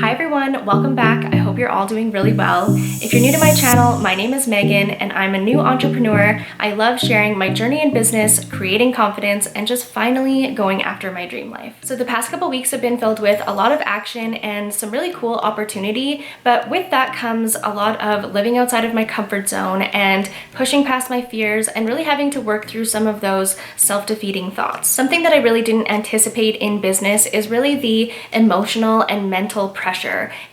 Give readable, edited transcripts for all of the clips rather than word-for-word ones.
Hi everyone, welcome back. I hope you're all doing really well. If you're new to my channel, my name is Megan and I'm a new entrepreneur. I love sharing my journey in business, creating confidence, and just finally going after my dream life. So the past couple weeks have been filled with a lot of action and some really cool opportunity, but with that comes a lot of living outside of my comfort zone and pushing past my fears and really having to work through some of those self-defeating thoughts. Something that I really didn't anticipate in business is really the emotional and mental pressure.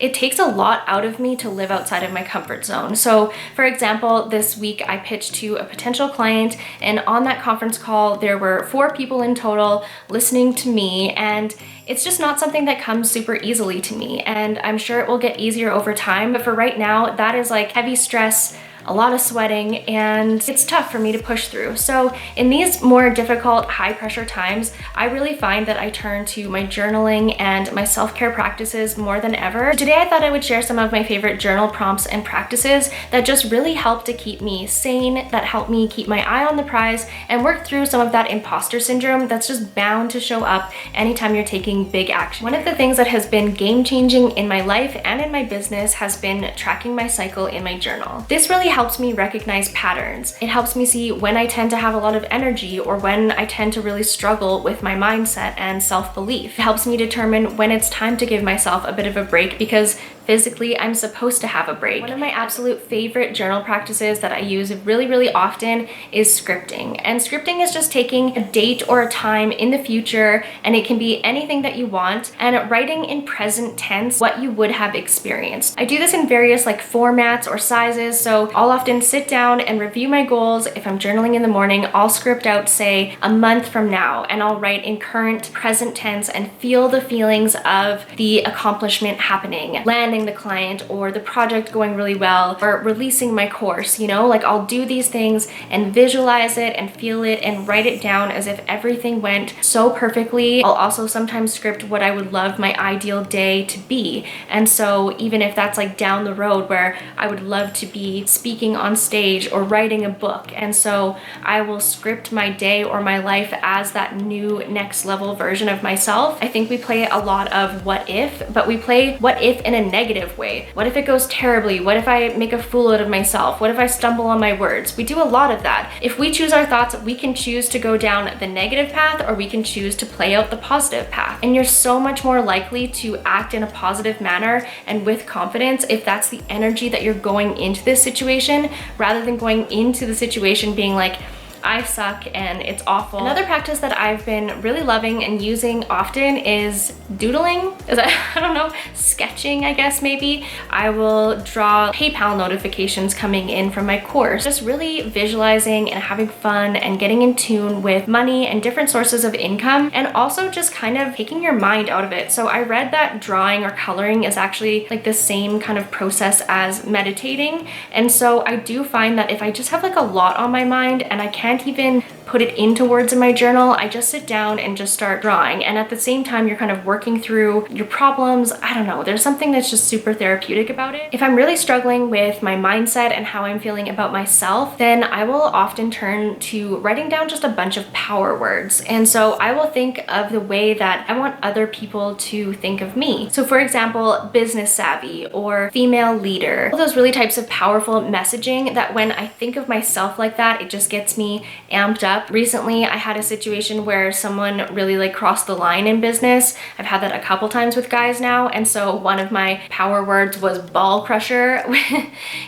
It takes a lot out of me to live outside of my comfort zone. So for example, this week I pitched to a potential client, and on that conference call, there were 4 people in total listening to me, and it's just not something that comes super easily to me. And I'm sure it will get easier over time, but for right now, that is like heavy stress, a lot of sweating, and it's tough for me to push through. So in these more difficult, high pressure times, I really find that I turn to my journaling and my self-care practices more than ever. Today, I thought I would share some of my favorite journal prompts and practices that just really help to keep me sane, that help me keep my eye on the prize and work through some of that imposter syndrome that's just bound to show up anytime you're taking big action. One of the things that has been game-changing in my life and in my business has been tracking my cycle in my journal. This really helps me recognize patterns. It helps me see when I tend to have a lot of energy or when I tend to really struggle with my mindset and self-belief. It helps me determine when it's time to give myself a bit of a break, because physically I'm supposed to have a break. One of my absolute favorite journal practices that I use really often is scripting. And scripting is just taking a date or a time in the future, and it can be anything that you want, and writing in present tense what you would have experienced. I do this in various formats or sizes, so I'll often sit down and review my goals. If I'm journaling in the morning, I'll script out, say, a month from now, and I'll write in current present tense and feel the feelings of the accomplishment happening, landing the client or the project going really well, or releasing my course, I'll do these things and visualize it and feel it and write it down as if everything went so perfectly. I'll also sometimes script what I would love my ideal day to be. And so even if that's down the road where I would love to be speaking on stage or writing a book, and so I will script my day or my life as that new next level version of myself. I think we play a lot of what if, but we play what if in a negative way. What if it goes terribly? What if I make a fool out of myself? What if I stumble on my words? We do a lot of that. If we choose our thoughts, we can choose to go down the negative path, or we can choose to play out the positive path. And you're so much more likely to act in a positive manner and with confidence if that's the energy that you're going into this situation, rather than going into the situation being like, I suck and it's awful. Another practice that I've been really loving and using often is doodling. Is that, I don't know, sketching, I guess maybe. I will draw PayPal notifications coming in from my course. Just really visualizing and having fun and getting in tune with money and different sources of income, and also just kind of taking your mind out of it. So I read that drawing or coloring is actually the same kind of process as meditating. And so I do find that if I just have a lot on my mind and I can't even put it into words in my journal, I just sit down and just start drawing. And at the same time, you're kind of working through your problems. I don't know, there's something that's just super therapeutic about it. If I'm really struggling with my mindset and how I'm feeling about myself, then I will often turn to writing down just a bunch of power words. And so I will think of the way that I want other people to think of me. So for example, business savvy or female leader, all those really types of powerful messaging that when I think of myself like that, it just gets me amped up. Recently, I had a situation where someone really crossed the line in business. I've had that a couple times with guys now. And so one of my power words was ball crusher, and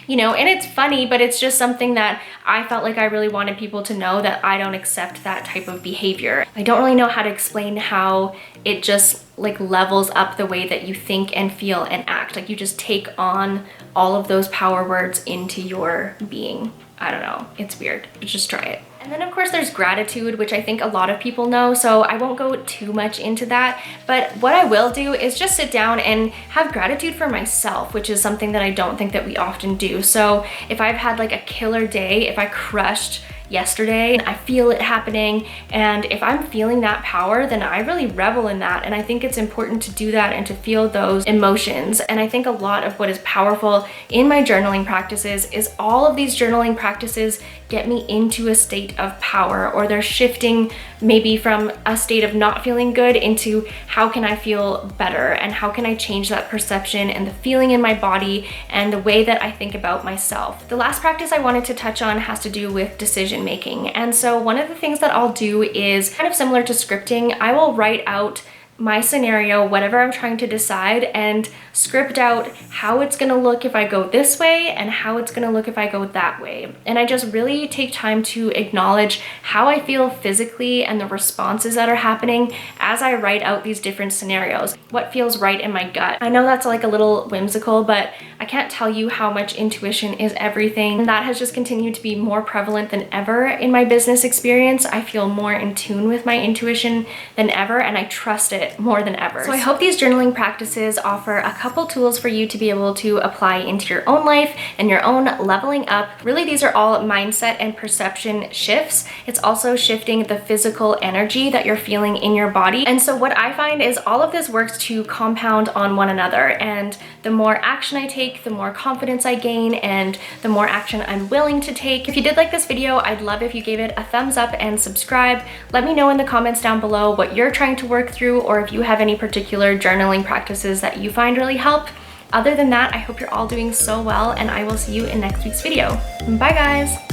it's funny, but it's just something that I felt like I really wanted people to know that I don't accept that type of behavior. I don't really know how to explain how it just levels up the way that you think and feel and act. You just take on all of those power words into your being. I don't know, it's weird, but just try it. And then of course there's gratitude, which I think a lot of people know, so I won't go too much into that. But what I will do is just sit down and have gratitude for myself, which is something that I don't think that we often do. So if I've had a killer day, if I crushed yesterday, I feel it happening, and if I'm feeling that power, then I really revel in that. And I think it's important to do that and to feel those emotions. And I think a lot of what is powerful in my journaling practices is all of these journaling practices get me into a state of power, or they're shifting maybe from a state of not feeling good into how can I feel better and how can I change that perception and the feeling in my body and the way that I think about myself. The last practice I wanted to touch on has to do with decision making. And so one of the things that I'll do is kind of similar to scripting. I will write out my scenario, whatever I'm trying to decide, and script out how it's gonna look if I go this way and how it's gonna look if I go that way. And I just really take time to acknowledge how I feel physically and the responses that are happening as I write out these different scenarios. What feels right in my gut. I know that's like a little whimsical, but I can't tell you how much intuition is everything. And that has just continued to be more prevalent than ever in my business experience. I feel more in tune with my intuition than ever, and I trust it more than ever. So I hope these journaling practices offer a couple tools for you to be able to apply into your own life and your own leveling up. Really, these are all mindset and perception shifts. It's also shifting the physical energy that you're feeling in your body. And so what I find is all of this works to compound on one another. And the more action I take, the more confidence I gain, and the more action I'm willing to take. If you did like this video, I'd love if you gave it a thumbs up and subscribe. Let me know in the comments down below what you're trying to work through, or if you have any particular journaling practices that you find really help. Other than that, I hope you're all doing so well, and I will see you in next week's video. Bye guys!